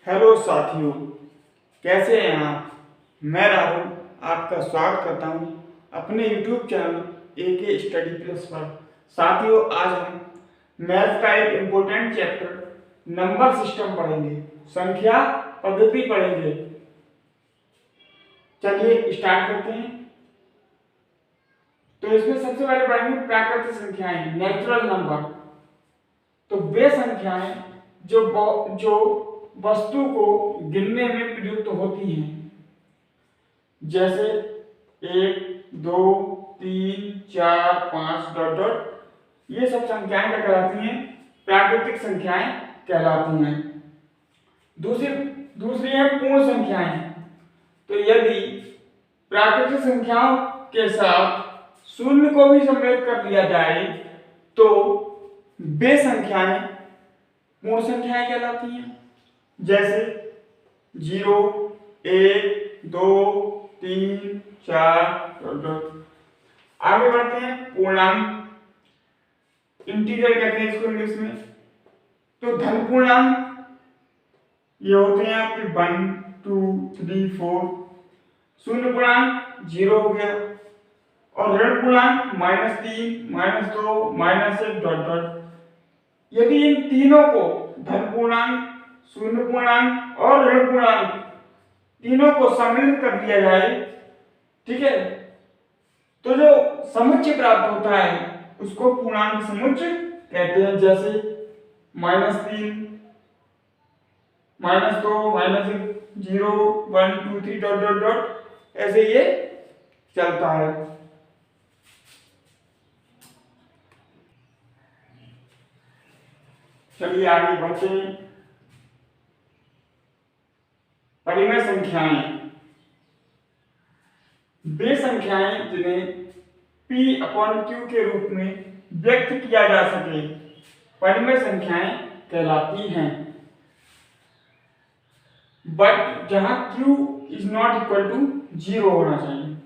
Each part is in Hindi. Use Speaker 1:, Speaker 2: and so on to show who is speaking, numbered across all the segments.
Speaker 1: हेलो साथियों, कैसे हैं आप। मैं राहुल आपका स्वागत करता हूं अपने YouTube channel AK study plus पर। साथियों, आज हम मैथ का एक इम्पोर्टेंट चैप्टर नंबर सिस्टम पढ़ेंगे, संख्या पद्धति पढ़ेंगे। चलिए स्टार्ट करते हैं। तो इसमें सबसे पहले पढ़ेंगे प्राकृतिक संख्याएं, नेचुरल नंबर। तो वे संख्याएं जो वस्तु को गिनने में प्रयुक्त होती हैं, जैसे 1, 2, 3, 4, 5 डॉट डॉट, ये सब संख्याएं क्या कहलाती हैं? प्राकृतिक संख्याएं कहलाती हैं। दूसरी दूसरी है पूर्ण संख्याएं। तो यदि प्राकृतिक संख्याओं के साथ शून्य को भी सम्मिलित कर लिया जाए तो वे संख्याएं पूर्ण संख्याएं कहलाती हैं, जैसे 0, 1, 2, 3, 4। आगे बढ़ते हैं पूर्णांक, इंटीजर कहते हैं इसको इंग्लिश में। तो धन पूर्णांक ये होते हैं आपके 1, 2, 3, 4। शून्य पूर्णांक 0 हो गया, और ऋण पूर्णांक -3, -2, -1 डॉट डॉट। यदि इन तीनों को, धन पूर्णांक, शून्य पूर्णांक और ऋण पूर्णांक, तीनों को सम्मिलित कर दिया जाए, ठीक है, तो जो समुच्चय प्राप्त होता है उसको पूर्णांक समुच्चय कहते हैं। जैसे -3, -2, -1, 0, 1, 2, 3 डॉट डॉट डॉट, ऐसे ये चलता है। चलिए आगे बढ़ते हैं। परिमेय संख्याएं, वे संख्याएं जिन्हें P/Q के रूप में व्यक्त किया जा सके, परिमेय संख्याएं कहलाती हैं। बट जहां Q is not equal to 0 होना चाहिए।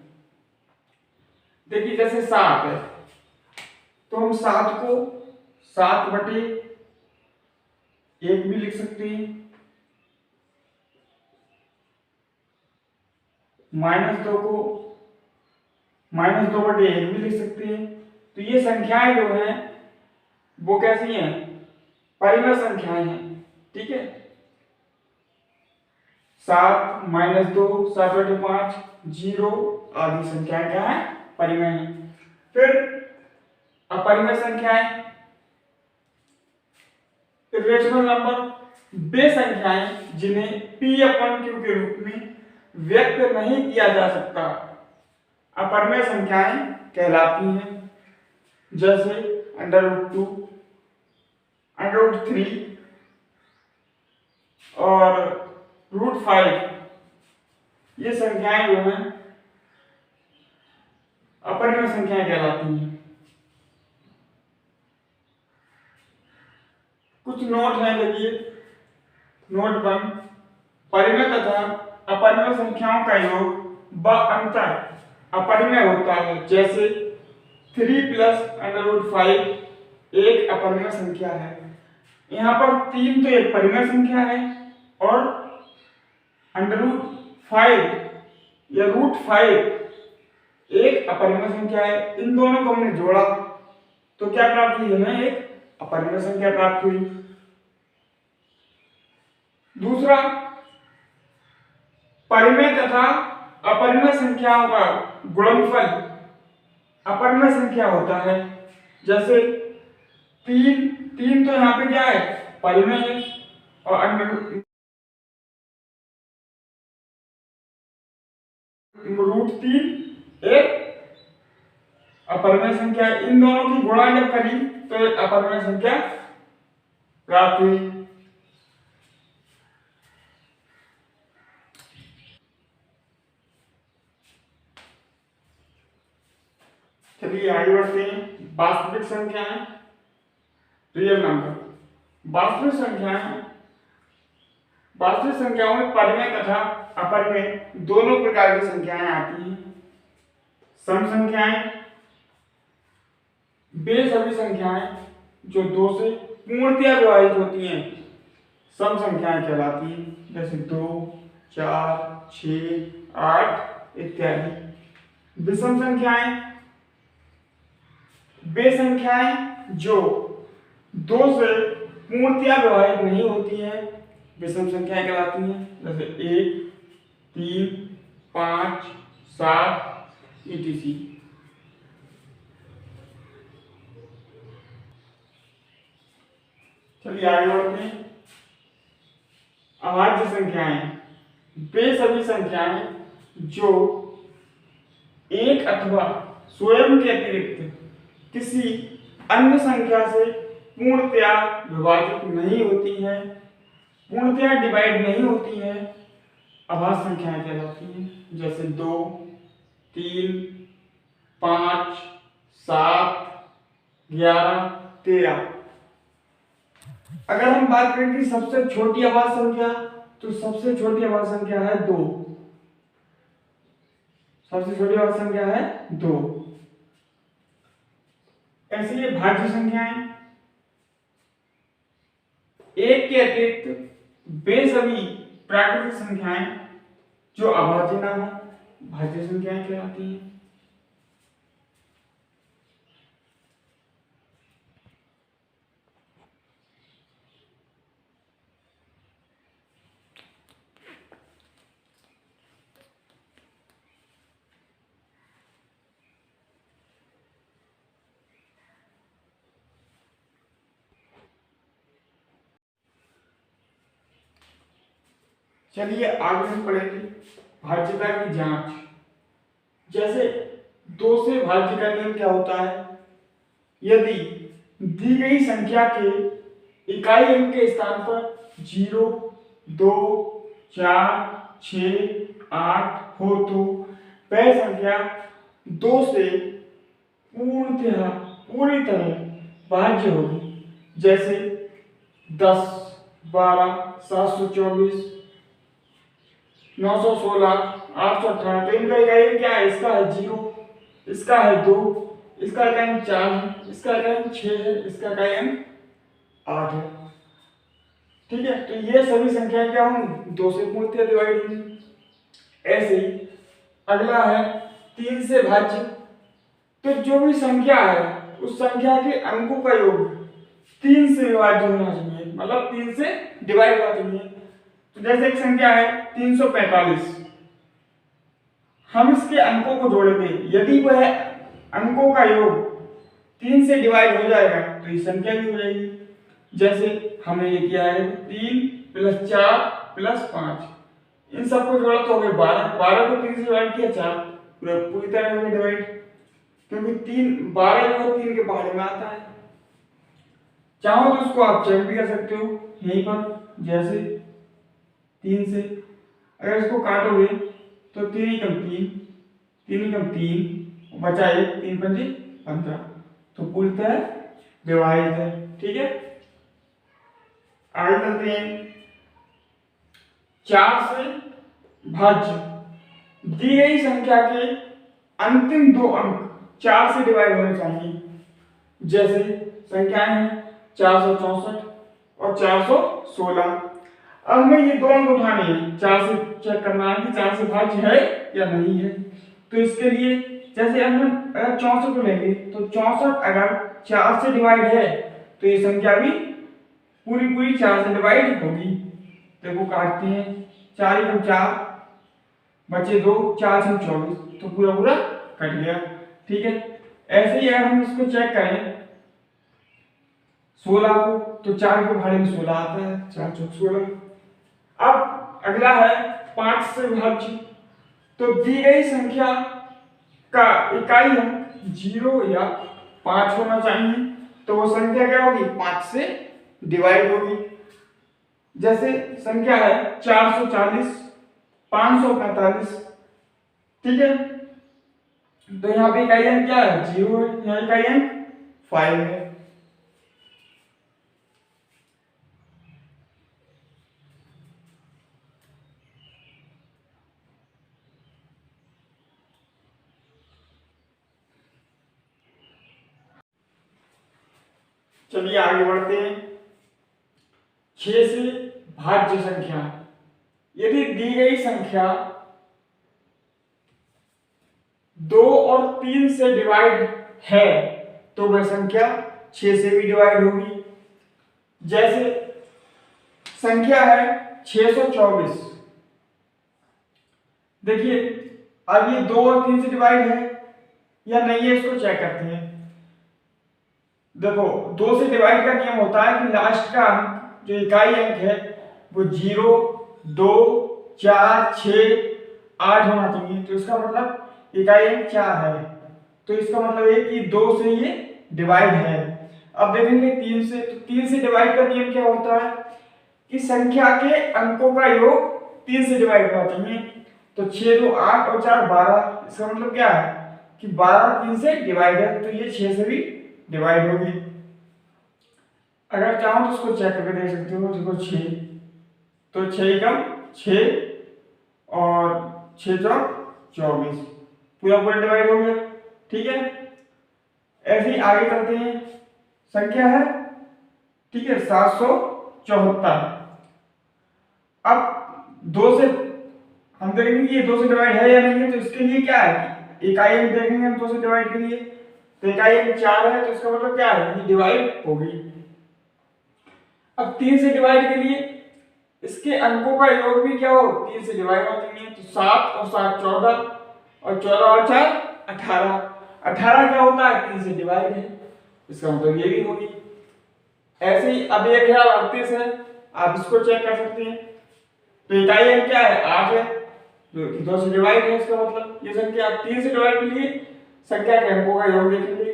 Speaker 1: देखिए जैसे 7 है, तो हम 7 को 7/1 भी लिख सकते हैं, -2 को -2/1 भी लिख सकते हैं। तो ये संख्याएं जो हैं वो कैसी हैं? परिमेय संख्याएं हैं, ठीक है। 7, -2, 7/5, 0 आदि संख्याएं क्या है? परिमेय हैं। फिर अपरिमेय संख्याएं, इर्रेशनल नंबर, वे संख्याएं जिन्हें P/Q के रूप में व्यक्त नहीं किया जा सकता, अपरिमेय संख्याएं कहलाती हैं। जैसे √2, √3 और √5, ये संख्याएं जो हैं अपरिमेय संख्याएं कहलाती हैं। कुछ नोट हैं, देखिए नोट 1, परिमेय तथा अपरिमेय संख्याओं का योग व अंतर अपरिमेय होता है। जैसे 3 + √5 एक अपरिमेय संख्या है। यहाँ पर 3 तो एक परिमेय संख्या है, और √5 या √5 एक अपरिमेय संख्या है। इन दोनों को हमने जोड़ा तो क्या प्राप्त हुई? हमें एक अपरिमेय संख्या प्राप्त हुई। दूसरा, परिमेय तथा अपरिमेय संख्याओं का गुणनफल अपरिमेय संख्या होता है। जैसे 3 तो यहाँ पे क्या है? परिमेय है, और √3 एक अपरिमेय संख्या है। इन दोनों की गुणा जब करी तो एक अपरिमेय संख्या प्राप्त हुई। चलिए आगे बढ़ते हैं। वास्तविक संख्याएं, रियल नंबर। वास्तविक संख्याओं में परिमेय तथा अपरिमेय दोनों प्रकार की संख्याएं आती हैं। सम संख्याएं, वे सभी संख्याएं जो 2 से पूर्णतया विभाजित होती हैं। सम संख्याएं कहलाती हैं, जैसे 2, 4, 6, 8 इत्यादि। विषम संख्याएं वे संख्याएं जो 2 से पूर्णतया विभाजित नहीं होती हैं, विषम संख्याएं कहलाती हैं, जैसे 1, 3, 5, 7 etc। चलिए आगे बढ़ते हैं। अभाज्य संख्याएं वे सभी संख्याएं जो एक अथवा स्वयं के अतिरिक्त किसी अन्य संख्या से पूर्णतया विभाजित नहीं होती हैं, पूर्णतया डिवाइड नहीं होती हैं, अभाज्य संख्याएं कहलाती हैं, जैसे 2, 3, 5, 7, 11, 13। अगर हम बात करें कि सबसे छोटी अभाज्य संख्या, तो सबसे छोटी अभाज्य संख्या है 2। सबसे छोटी अभाज्य संख्या है 2। ऐसे ही भाज्य संख्याएं एक के अतिरिक्त वे सभी प्राकृतिक संख्याएं जो अभाज्य ना हो, भाज्य संख्याएं कहलाती हैं। चलिए आगे हम पढ़ेंगे भाज्यता की जांच। जैसे 2 से भाज्य का नियम क्या होता है, यदि दी गई संख्या के इकाई अंक के स्थान पर 0, 2, 4, 6, 8 हो तो वह संख्या 2 से पूरी तरह भाज्य होगी। जैसे 10, 12, 724, 916, 818। तो इनका इकाई क्या है, इसका है 0, इसका है 2, इसका इकाई अंक 4 है, इसका इकाई अंक 6 है, इसका इकाई अंक 8 है। ठीक है, तो ये सभी संख्याएं क्या होंगी, 2 से पूर्णतः डिवाइड होंगी। ऐसे ही अगला है 3 से भाज्य। तो जो भी संख्या है उस संख्या के अंकों का योग 3 से विभाज्य होना चाहिए, मतलब 3 से डिवाइड होना चाहिए। तो जैसे एक संख्या है 345, हम इसके अंकों को जोड़ेंगे, यदि वह अंकों का योग 3 से डिवाइड हो जाएगा तो ये संख्या भी हो जाएगी। जैसे हमने ये किया है 3 + 4 + 5, इन सबको जोड़ा तो हो गए 12, 12 को 3 से डिवाइड किया 4, पूरी तरह हो गया डिवाइड, क्योंकि 12 जो है 3 के पहाड़े में आता है। चाहो तो उसको आप चेक भी कर सकते हो यहीं पर, जैसे 3 से अगर इसको काटोगे तो 3 × 3, 3 × 3 बचा 1, 3 × 5 15, तो पूरी तरह विभाजित है। ठीक है, आगे चलते हैं। 4 से भाज्य, दी गई संख्या के अंतिम 2 अंक 4 से डिवाइड होने चाहिए। जैसे संख्याएं हैं 464 और 416। अब हमें ये 2 अंक उठाने हैं, 4 से चेक करना है कि 4 से भाज्य है या नहीं है। तो इसके लिए जैसे हम अगर 64 को लेंगे तो 64 अगर 4 से डिवाइड है तो ये संख्या भी पूरी 4 से डिवाइड होगी। देखो काटते हैं, 4 × 4 बचे 2, 4 × 24, तो पूरा कट गया। ठीक है, ऐसे ही अगर हम इसको चेक करें 16 को, तो 4 के भाड़े में 16 आता है, 4 × 16। अब अगला है 5 से भाज्य। तो दी गई संख्या का इकाई अंक 0 या 5 होना चाहिए, तो वो संख्या क्या होगी, 5 से डिवाइड होगी। जैसे संख्या है 440, 545। ठीक है, तो यहाँ पे इकाई अंक क्या है, 0 है, यहाँ इकाई अंक 5 है। चलिए आगे बढ़ते हैं। 6 से भाज्य संख्या। यदि दी गई संख्या 2 और 3 से डिवाइड है तो वह संख्या 6 से भी डिवाइड होगी। जैसे संख्या है 624। देखिए अब ये 2 और 3 से डिवाइड है या नहीं है, इसको चेक करते हैं। देखो 2 से डिवाइड का नियम होता है कि लास्ट का अंक जो इकाई अंक है वो 0, 2, 4, 6, 8 होना चाहिए। तो इसका मतलब इकाई अंक 4 है, तो इसका मतलब है कि 2 से ये डिवाइड है। अब देखेंगे 3 से, तो 3 से डिवाइड का नियम क्या होता है कि संख्या के अंकों का योग 3 से डिवाइड होना चाहिए। तो 6, 2, 8 और 4, 12। इसका मतलब क्या है कि 12 3 से डिवाइड है, तो ये 6 से भी डिवाइड होगी। अगर चाहो तो इसको चेक करके देख सकते हो। देखो 6, तो 6 कम 6 और 6 चौक 24, पूरा पूरा डिवाइड हो गया। ठीक है, ऐसे ही आगे चलते हैं। संख्या है, ठीक है, 774। अब 2 से हम देखेंगे ये 2 से डिवाइड है या नहीं है, तो इसके लिए क्या है कि इकाई अंक देखेंगे हम 2 से डिवाइड के लिए, तो इकाई अंक 4 है, तो इसका मतलब क्या है ये डिवाइड होगी। अब 3 से डिवाइड के लिए इसके अंकों का योग भी क्या हो 3 से डिवाइड होना चाहिए। तो 7 और 7 14 और 14 और 4 18। 18 क्या होता है 3 से डिवाइड है, इसका मतलब ये भी होगी। ऐसे ही अब एक 38 है, आप इसको चेक कर सकते हैं। तो इकाई अंक क्या है 8 है, जो 2 से डिवाइड है, इसका मतलब ये संख्या। 3 से डिवाइड के लिए संख्या के अंकों का योग देखेंगे,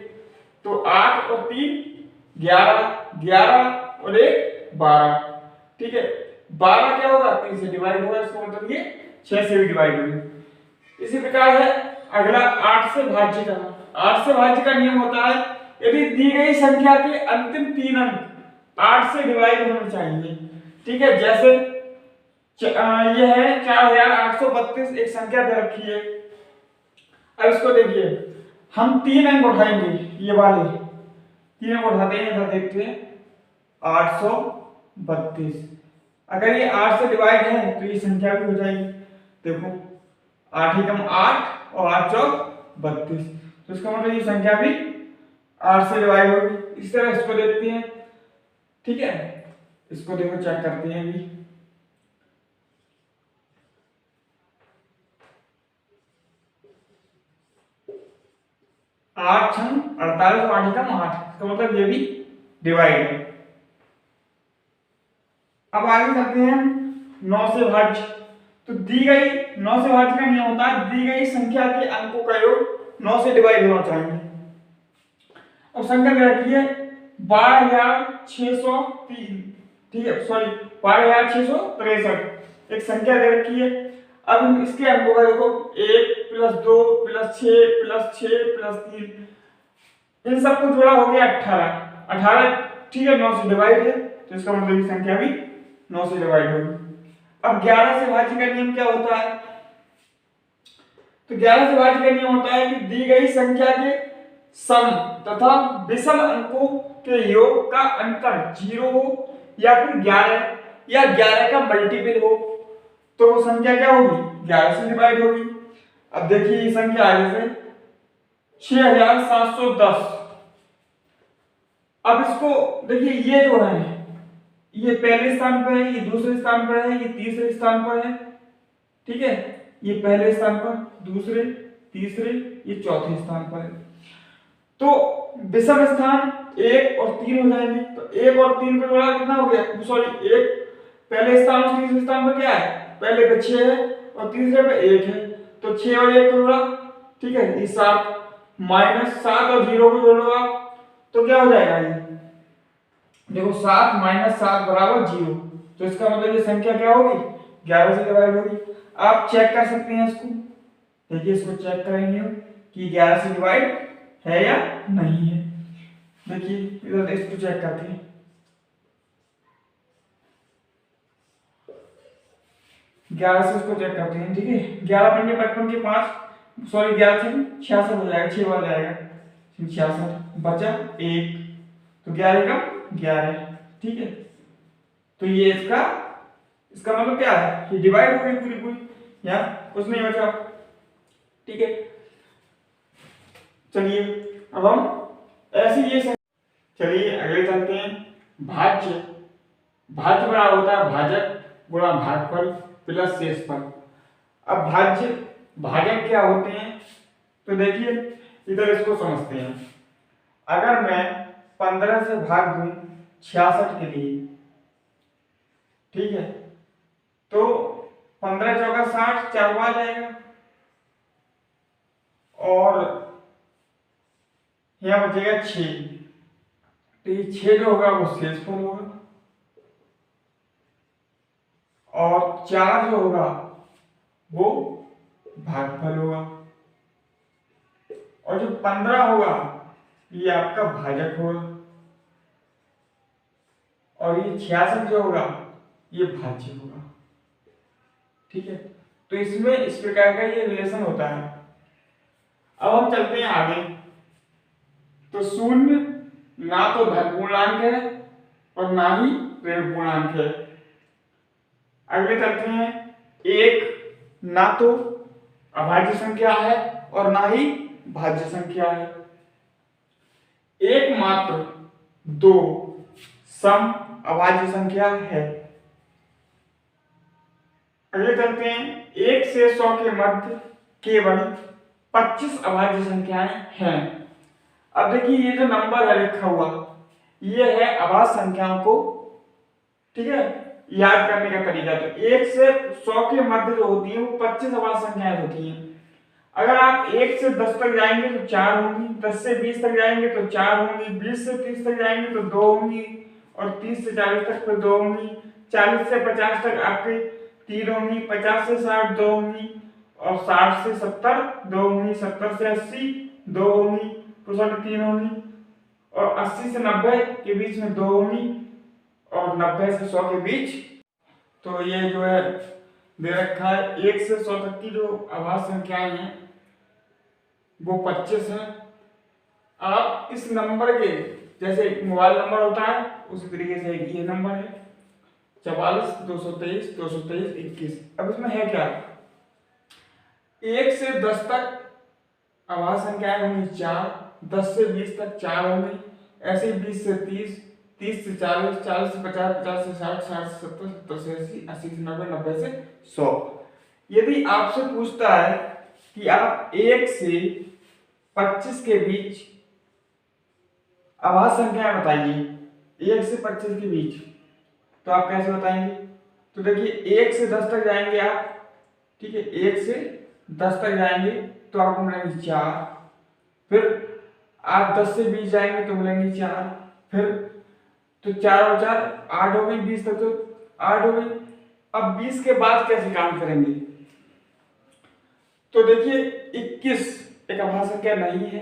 Speaker 1: तो 8 और 3 11, 11 और 1 12। ठीक है, 12 क्या होगा 3 से डिवाइड होगा, इसका मतलब ये 6 से भी डिवाइड होगी। इसी प्रकार है अगला 8 से भाज्य का। 8 से भाज्य का नियम होता है यदि दी गई संख्या के अंतिम 3 अंक 8 से डिवाइड होने चाहिए। ठीक है, जैसे ये है 4832 एक संख्या दे रखी है। अब इसको देखिए, हम 3 अंक उठाएंगे, ये वाले 3 अंक उठाते हैं, इधर देखते हैं 832। अगर ये 8 से डिवाइड है तो ये संख्या भी हो जाएगी। देखो 8 ही कम 8 और 8 चौक 32, तो इसका मतलब ये संख्या भी 8 से डिवाइड होगी। इस तरह इसको देखते हैं। ठीक है, इसको देखो चेक करते हैं अभी। 8 छंग 48 और 8 कम 8, इसका मतलब ये भी डिवाइड है। अब आगे चलते हैं 9 से भाज्य। तो दी गई 9 से भाज्य का नियम होता है दी गई संख्या के अंकों का योग 9 से डिवाइड होना चाहिए। अब संख्या दे रखी है 12603। ठीक है, सॉरी 12663 एक संख्या दे रखी है। अब हम इसके अंकों का देखो 1 + 2 + 6 + 6 + 3, इन सबको जोड़ा हो गया 18। 18 ठीक है 9 से डिवाइड है, तो इसका मतलब ये संख्या भी 9 से डिवाइड होगी। अब 11 से भाज्य का नियम क्या होता है, तो 11 से भाज्य का नियम होता है कि दी गई संख्या के सम तथा विषम अंकों के योग का अंतर 0 हो या फिर 11 या 11 का मल्टीपल हो, तो वो संख्या क्या होगी 11 से डिवाइड होगी। अब देखिए ये संख्या आगे से 6710। अब इसको देखिए, ये जो है ये पहले स्थान पर है, ये दूसरे स्थान पर है, ये तीसरे स्थान पर है। ठीक है, ये पहले स्थान पर, दूसरे, तीसरे, ये चौथे स्थान पर है। तो विषम स्थान 1 और 3 हो जाएंगे। तो 1 और 3 को जोड़ा कितना हो गया, सॉरी 1 पहले स्थान और तीसरे स्थान पर क्या है, पहले पे 6 है और तीसरे पे 1 है, तो 6 और 1 को जोड़ा, ठीक है, ये 7 -7 और 0 को जोड़ोगा तो क्या हो जाएगा, ये देखो 7 - 7 = 0। तो इसका मतलब ये संख्या क्या होगी 11 से डिवाइड होगी। आप चेक कर सकते हैं इसको, देखिए इसको चेक करेंगे कि 11 से डिवाइड है या नहीं है। देखिए इधर इसको चेक करते हैं, 11 से इसको चेक करते हैं। ठीक है, 11 पंजे 55 के 5, सॉरी 11 से 66 हो जाएगा, 6 बार जाएगा 66, बचा 1, तो 11 का 11। ठीक है, तो ये इसका इसका मतलब क्या है कि डिवाइड हो गई पूरी पूरी, यहाँ कुछ नहीं बचा। ठीक है, चलिए अब हम ऐसे ये चलिए अगले चलते हैं। भाज्य, भाज्य बड़ा होता है भाजक गुणा भागफल प्लस शेषफल। अब भाज्य भाजक क्या होते हैं, तो देखिए इधर इसको समझते हैं। अगर मैं 15 से भाग दूं 66 के लिए, ठीक है, तो 15 चौका 60, 4 आ जाएगा, और यहाँ बचेगा 6, तो ये 6 जो होगा वो शेषफल होगा, और 4 जो होगा वो भागफल होगा, और जो 15 होगा ये आपका भाजक होगा, और ये 66 जो होगा ये भाज्य होगा। ठीक है, तो इसमें इस प्रकार का ये रिलेशन होता है। अब हम चलते हैं आगे। तो शून्य ना तो धन पूर्णांक है और ना ही ऋण पूर्णांक है। अगले चलते हैं, एक ना तो अभाज्य संख्या है और ना ही भाज्य संख्या है। एक मात्र दो सम अभाज्य संख्या है। अगले चलते हैं, 1 से 100 के मध्य केवल 25 अभाज्य संख्याएं हैं। अब देखिए ये जो नंबर है लिखा हुआ, ये है अभाज्य संख्याओं को, ठीक है, याद करने का तरीका। तो 1 से 100 के मध्य जो होती है वो 25 अभाज्य संख्याएं होती हैं। अगर आप 1 से 10 तक जाएंगे तो 4 होंगी, 10 से 20 तक जाएंगे तो 4 होंगी, 20 से 30 तक जाएंगे तो 2 होंगी, और 30 से 40 तक फिर 2 होंगी, 40 से 50 तक आपके 3 होंगी, 50 से 60 2 होंगी, और 60 से 70 2 होंगी, 70 से 80 2 होंगी, 65 3 होंगी, और 80 से 90 के बीच में 2 होंगी, और 90 से 100 के बीच। तो ये जो है दे रखा है 1 से 100 तक की जो अभाज्य संख्याएं हैं वो 25 है। आप इस नंबर के जैसे मोबाइल नंबर होता है उसी तरीके से ये नंबर है 44 223 223 21। अब इसमें है क्या, 1 से 10 तक अभाज्य संख्याएं होंगी 4, 10 से 20 तक 4 होंगी, ऐसे ही 20 से 30, 30 से 40, 40 से 50, 50 से 60, 60 से 70, 70 से 80, 80 से 90, 90 से 100। यदि आपसे पूछता है कि आप 1 से 25 के बीच अभाज्य संख्याएं बताइए, 1 से 25 के बीच, तो आप कैसे बताएंगे? तो देखिए 1 से 10 तक जाएंगे आप, ठीक है, 1 से 10 तक जाएंगे तो आपको मिलेंगे 4, फिर आप 10 से 20 जाएंगे तो मिलेंगे 4, फिर तो 4 और 4 8 हो गई, 20 तक तो 8 हो गई। अब 20 के बाद कैसे काम करेंगे? तो देखिए 21 एक अभाज्य संख्या नहीं है,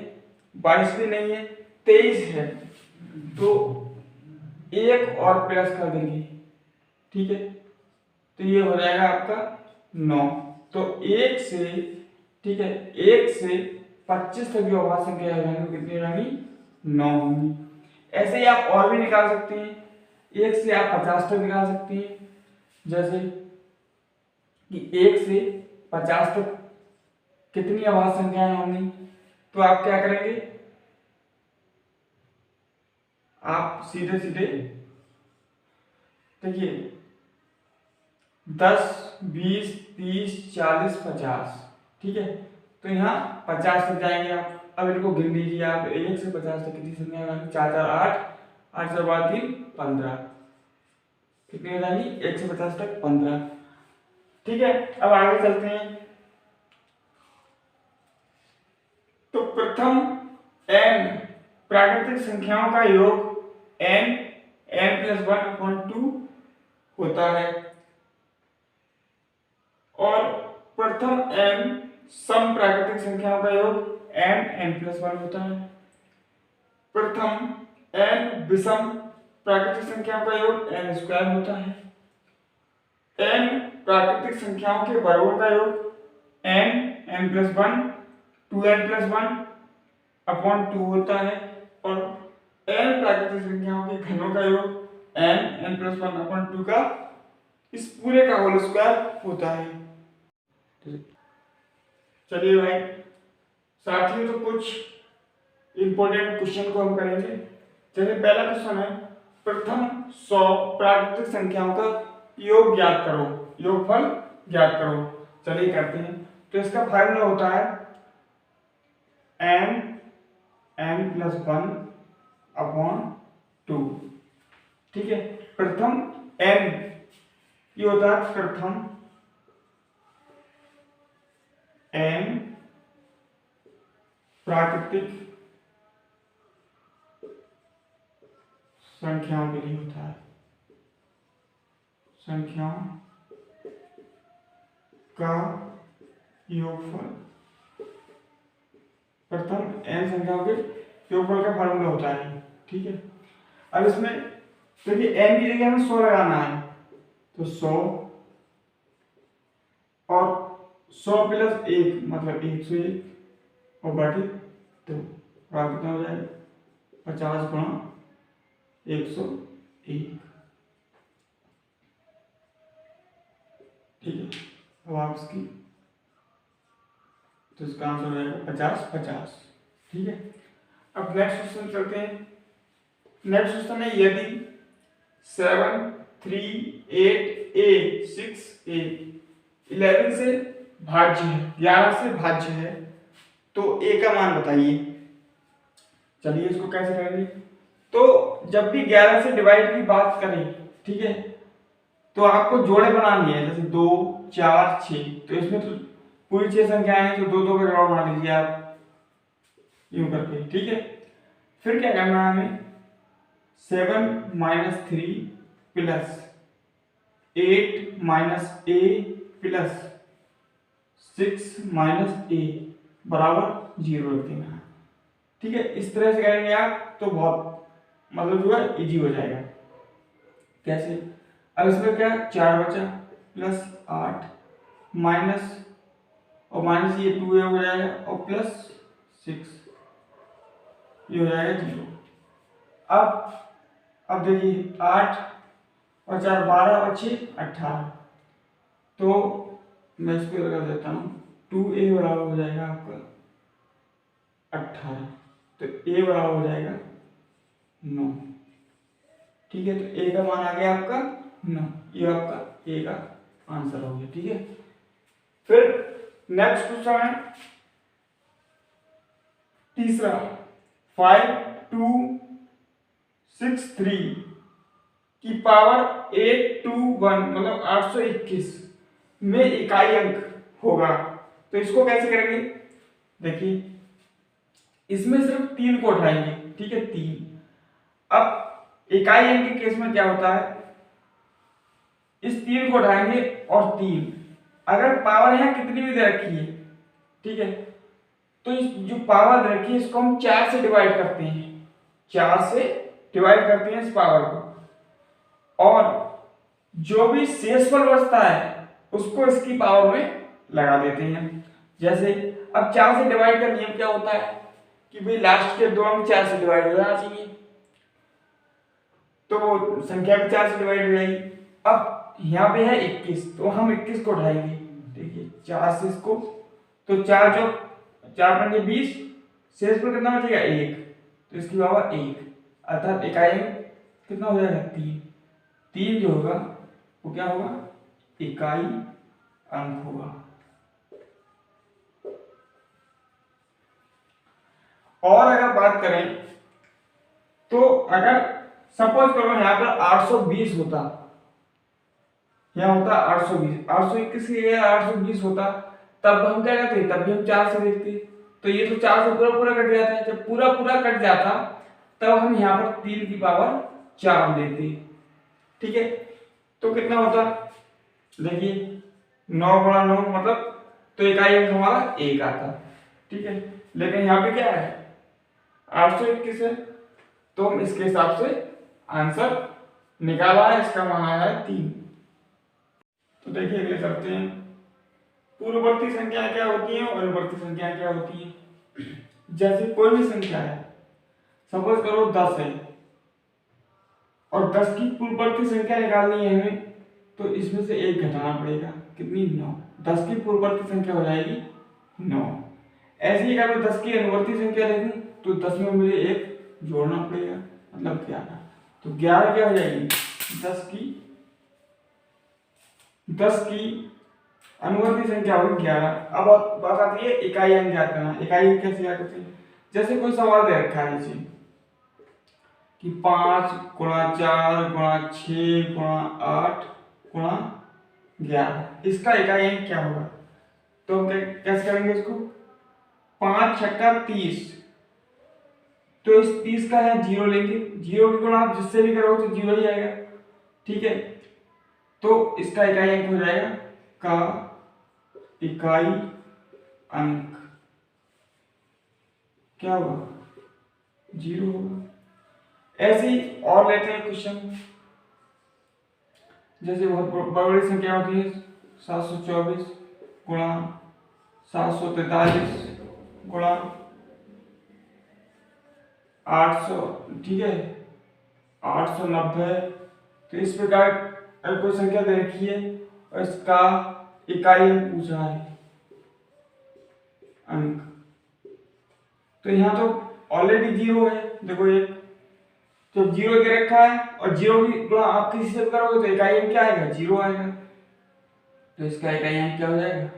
Speaker 1: 22 भी नहीं है, 23 है, तो एक और प्लस कर देंगे, ठीक है, तो ये हो जाएगा आपका 9। तो 1 से, ठीक है, 1 से 25 तक जो अभाज्य संख्या है कितनी होंगी? 9 होंगी। ऐसे ही आप और भी निकाल सकते हैं, 1 से आप 50 तक निकाल सकते हैं, जैसे कि 1 से 50 तक कितनी अभाज्य संख्याएं होंगी? तो आप क्या करेंगे, आप सीधे सीधे देखिए 10 20 30 40 50, ठीक है, तो यहाँ 50 तक जाएंगे आप। अब इनको गिन लीजिए आप, 1 से 50 तक कितनी संख्या होगी? 4 4 8, 8 से 3 15, कितनी हो जाएगी? 1 से 50 तक 15, ठीक है। अब आगे चलते हैं। तो प्रथम n प्राकृतिक संख्याओं का योग n n+1/2 होता है, और प्रथम n सम प्राकृतिक संख्याओं का योग n n+1 होता है। प्रथम n विषम प्राकृतिक संख्याओं का योग n² होता है। n प्राकृतिक संख्याओं के वर्गों का योग n n+1 2n+1/2 होता है, और n प्राकृतिक संख्याओं के घनों का योग n n+1/2 का इस पूरे का होल स्क्वायर होता है। चलिए भाई साथियों, तो कुछ इंपॉर्टेंट क्वेश्चन को हम करेंगे। जैसे पहला क्वेश्चन है, प्रथम 100 प्राकृतिक संख्याओं का योग ज्ञात करो, योगफल ज्ञात करो। चलिए करते हैं। तो इसका फार्मूला होता है n+1/2। ठीक है, प्रथम n ये होता है प्रथम n प्राकृतिक संख्याओं के लिए होता है, संख्याओं का योगफल। प्रथम n संख्याओं के योगफल का फार्मूला होता है। ठीक है, अब इसमें देखिए n की जगह हमें 100 लगाना है, तो 100 और 100 + 1 मतलब 101 और बाकी तो कितना हो जाएगा 50 × 101। ठीक है, अब आप इसकी तो इसका आंसर हो जाएगा 50/50। ठीक है, अब नेक्स्ट क्वेश्चन चलते हैं। नेक्स्ट क्वेश्चन है, यदि 7 3 8 a 6 a 11 से भाज्य है, 11 से भाज्य है, तो a का मान बताइए। चलिए इसको कैसे करेंगे। तो जब भी 11 से डिवाइड की बात करें, ठीक है, तो आपको जोड़े बनानी है, जैसे 2 4 6। तो इसमें तो पूरी 6 संख्याएं हैं, तो 2 2 का जोड़ बना लीजिए आप यूं करके। ठीक है, फिर क्या करना है हमें, 7 - 3 + 8 - a + 6 - a बराबर 0 रख देना है। ठीक है, इस तरह से करेंगे आप तो बहुत मतलब जो है इजी हो जाएगा। कैसे, अब इसमें क्या 4 बचा +8 माइनस और माइनस ये 2a हो जाएगा और +6 ये हो जाएगा 0। अब देखिए 8 और 4 12 और 6 18। तो मैं इसको लगा देता हूँ, 2a बराबर हो जाएगा आपका 18, तो a बराबर हो जाएगा 9। ठीक है, तो a का मान आ गया आपका 9, ये आपका a का आंसर हो गया। ठीक है, फिर नेक्स्ट क्वेश्चन है तीसरा, 5 2 6 3 की पावर 821 मतलब 821 में इकाई अंक होगा। तो इसको कैसे करेंगे, देखिए इसमें सिर्फ 3 को उठाएंगे। ठीक है, 3। अब इकाई अंक के केस में क्या होता है, इस 3 को उठाएंगे और 3 अगर पावर यहाँ कितनी भी दे रखी है, ठीक है, तो इस जो पावर दे रखी है इसको हम 4 से डिवाइड करते हैं, 4 से डिवाइड करते हैं इस पावर को, और जो भी शेषफल बचता है उसको इसकी पावर में लगा देते हैं। जैसे अब 4 से डिवाइड का नियम क्या होता है कि भाई लास्ट के 2 अंक 4 से डिवाइड हो जाना चाहिए, तो वो संख्या भी 4 से डिवाइड हो जाएगी। अब यहाँ पे है 21, तो हम 21 को उठाएंगे। देखिए 4 से इसको, तो 4 जो 4 पंजे 20, शेष पर कितना बचेगा 1, तो इसकी पावर 1, अर्थात इकाई कितना हो जाएगा 3। 3 जो होगा वो क्या होगा, इकाई अंक होगा। और अगर बात करें तो अगर सपोज करो यहाँ पर 820 होता, यहाँ होता 820, 821 की जगह 820 होता, तब हम क्या करते, तब भी हम 4 से देखते। तो ये तो 4 से पूरा पूरा कट जाता है, जब पूरा पूरा कट जाता तब हम यहाँ पर 3 की पावर 4 देते। ठीक है, तो कितना होता, देखिए 9 × 9 मतलब, तो इकाई अंक हमारा 1 आता। ठीक है, लेकिन यहाँ पे क्या है 821 है, तो हम इसके हिसाब से आंसर निकाला है, इसका मान आया है 3। तो देखिए अगले करते हैं, पूर्ववर्ती संख्याएं क्या होती हैं और अनुवर्ती संख्याएं क्या होती हैं। जैसे कोई भी संख्या है, सपोज करो 10 है और 10 की पूर्ववर्ती संख्या निकालनी है हमें, तो इसमें से एक घटाना पड़ेगा, कितनी 9। 10 की पूर्ववर्ती संख्या हो जाएगी 9। ऐसे ही अगर मैं 10 की अनुवर्ती संख्या लिखूं तो 10 में मुझे एक जोड़ना पड़ेगा, मतलब 11। तो 11 क्या हो जाएगी, 10 की अनुवर्ती संख्या होगी 11। अब बात आती है इकाई अंक ज्ञात करना। इकाई अंक कैसे ज्ञात करते हैं, जैसे कोई सवाल दे रखा है जैसे कि 5 गुणा 4 गुणा 6 गुणा 8 गुणा 11, इसका इकाई अंक क्या होगा। तो हम कैसे करेंगे इसको, 5 छक्का 30, तो इस 30 का है 0 लेंगे, 0 की गुणा आप जिससे भी करोगे तो 0 ही आएगा, ठीक है। तो इसका इकाई अंक हो जाएगा का इकाई अंक क्या होगा, 0 होगा। ऐसे ही और लेते हैं क्वेश्चन, जैसे बहुत बड़ी संख्या होती है 724 गुणा 743 गुणा 800, ठीक है, 890। तो इस प्रकार अगर कोई संख्या दे रखी है और इसका इकाई अंक पूछ रहा है अंक, तो यहाँ तो ऑलरेडी 0 है, देखो ये तो 0 दे रखा है और 0 की गुणा आप किसी से करोगे तो इकाई अंक क्या आएगा, 0 आएगा। तो इसका इकाई अंक क्या हो जाएगा,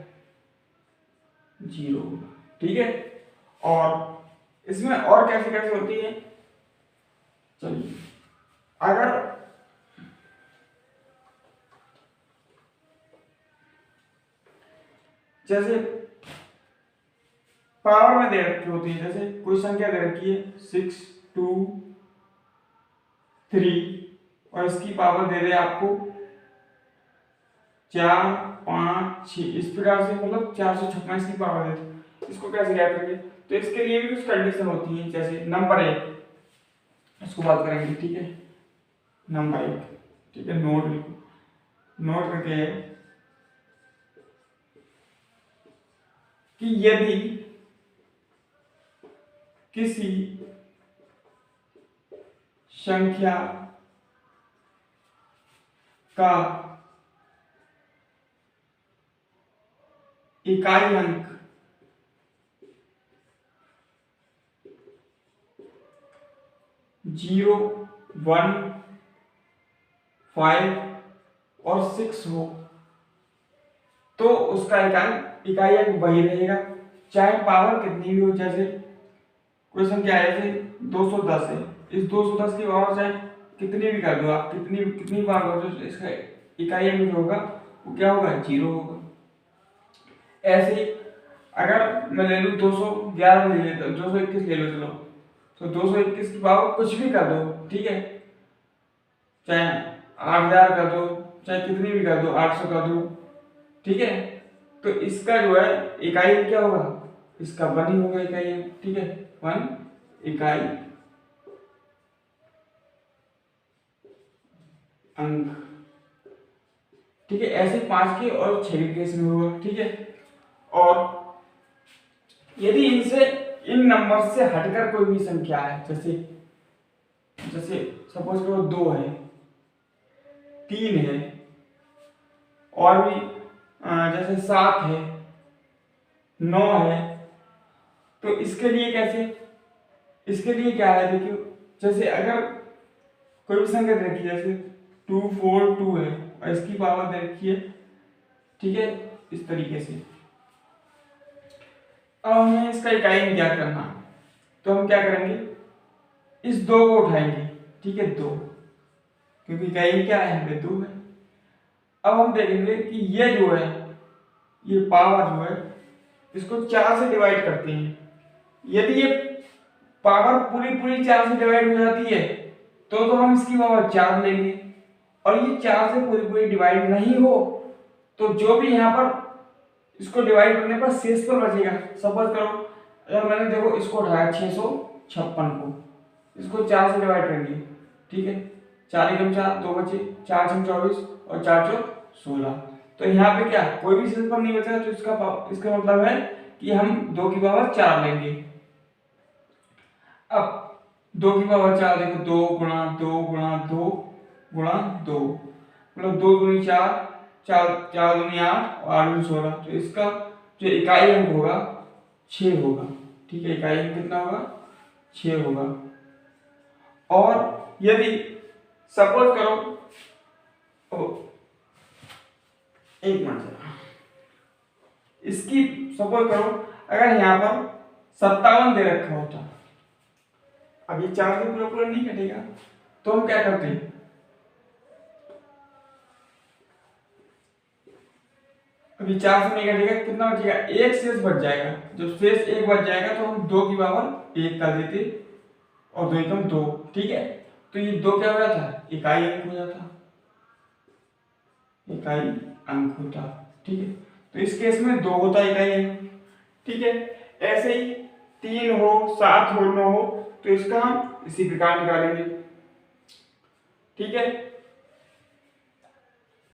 Speaker 1: 0, ठीक है। और इसमें और कैसे कैसे होती है, चलिए अगर जैसे पावर में दे रखी होती है, जैसे कोई संख्या दे रखी है 6 2 3 और इसकी पावर दे दे आपको 4 5 6, इस प्रकार से मतलब 456 इसकी पावर दे दे, इसको कैसे ज्ञात करेंगे। तो इसके लिए भी कुछ कंडीशन होती है, जैसे नंबर 1 इसको बात करेंगे, ठीक है, नंबर 1, ठीक है, नोट लिखो, नोट करके कि यदि किसी संख्या का इकाई अंक 0 1 5 और 6 हो तो उसका इकाई अंक वही रहेगा, चाहे पावर कितनी भी हो। जैसे कोई संख्या है जैसे 210 है, इस 210 की पावर चाहे कितनी भी कर दो आप, कितनी बार कर दो, इसका इकाई अंक जो होगा वो क्या होगा, 0 होगा। ऐसे ही अगर मैं ले लूँ 211 ले लेता, 221 ले लो, चलो तो 221 की पावर कुछ भी कर दो, ठीक है, चाहे 8000 कर दो, चाहे कितनी भी कर दो, 800 कर दो, ठीक है। तो इसका जो है इकाई क्या होगा, इसका 1 ही होगा इकाई, ठीक है, 1 इकाई अंक, ठीक है। ऐसे 5 के और 6 के केस में होगा, ठीक है। और यदि इनसे इन नंबर से हटकर कोई भी संख्या है, जैसे जैसे सपोज करो 2 है, 3 है, और भी जैसे 7 है, 9 है, तो इसके लिए कैसे, इसके लिए क्या है, देखियो जैसे अगर कोई भी संख्या दे रखी है जैसे 2 4 2 है और इसकी पावर दे रखी है, ठीक है, इस तरीके से। अब हमें इसका इकाई अंक ज्ञात करना, तो हम क्या करेंगे, इस 2 को उठाएंगे, ठीक है, 2, क्योंकि इकाई अंक क्या है, हमें 2 है। अब हम देखेंगे कि ये जो है, ये पावर जो है इसको 4 से डिवाइड करते हैं। यदि ये पावर पूरी 4 से डिवाइड हो जाती है तो हम इसकी पावर 4 लेंगे, और ये 4 से पूरी डिवाइड नहीं हो तो जो भी यहाँ पर इसको डिवाइड करने पर शेष पर बचेगा। सपोज करो अगर मैंने देखो इसको उठाया 656 को, इसको 4 से डिवाइड करेंगे, ठीक है, 4 एकम 4, 2 बचे, 4 छम 24 और 4 चौक 16। तो यहाँ पे क्या कोई भी शेष पर नहीं बचा, तो इसका मतलब है कि हम 2 की पावर 4 लेंगे। अब 2 की पावर 4 देखो, 2 गुणा 2 गुणा 2 गुणा 2, मतलब 2 दूनी 4, 4 दूनी 8 और 8 दूनी 16, तो इसका जो इकाई अंक होगा 6 होगा। ठीक है, इकाई अंक कितना होगा? 6 होगा। और यदि सपोज करो, एक मिनट, इसकी सपोज करो अगर यहाँ पर 57 दे रखा होता, अब ये 4 से पूरा नहीं कटेगा, तो हम क्या करते हैं, अभी 4 से नहीं कटेगा, कितना बचेगा? 1 शेष बच जाएगा। जब शेष 1 बच जाएगा तो हम 2 की पावर 1 कर देते और 2 एकम 2। ठीक है, तो ये 2 क्या हो जाता? इकाई अंक हो जाता, इकाई अंक होता। ठीक है, तो इस केस में 2 होता इकाई अंक। ठीक है, ऐसे ही 3 हो, 7 हो, 9 हो, तो इसका हम इसी प्रकार निकालेंगे। ठीक है,